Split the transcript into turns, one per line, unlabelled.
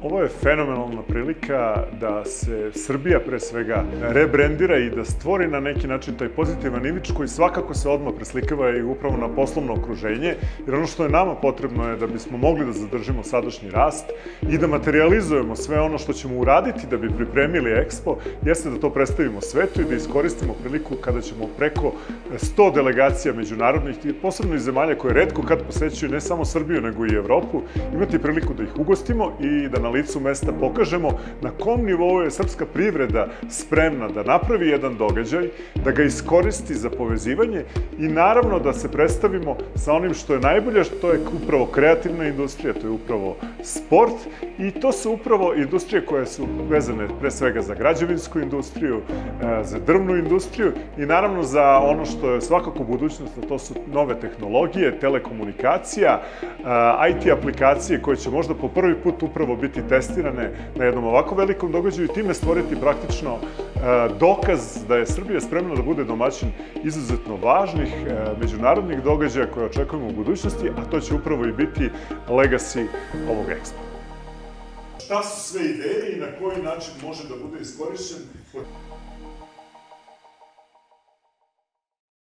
Ovo je fenomenalna prilika da se Srbija pre svega rebrandira i da stvori na neki način taj pozitivan imidž koji svakako se odmah preslikava i upravo na poslovno okruženje, jer ono što je nama potrebno je da bismo mogli da zadržimo sadašnji rast i da materializujemo sve ono što ćemo uraditi da bi pripremili Expo, jeste da to predstavimo svetu i da iskoristimo priliku kada ćemo preko 100 delegacija međunarodnih i posebno iz zemalja koje retko kad posećuju ne samo Srbiju nego i Evropu, imati priliku da ih ugostimo i da na licu mesta pokažemo na kom nivou je srpska privreda spremna da napravi jedan događaj, da ga iskoristi za povezivanje i naravno da se predstavimo sa onim što je najbolje, što je upravo kreativna industrija, to je upravo sport i to su upravo industrije koje su vezane pre svega za građevinsku industriju, za drvnu industriju i naravno za ono što je svakako budućnost, a to su nove tehnologije, telekomunikacija, IT aplikacije koje će možda po prvi put upravo biti testirane na jednom ovako velikom događaju i time stvoriti praktično dokaz da je Srbija spremna da bude domaćin izuzetno važnih međunarodnih događaja koje očekujemo u budućnosti, a to će upravo i biti legacy ovog Expo. Šta su sve ideje i na koji način može da bude iskorišćen?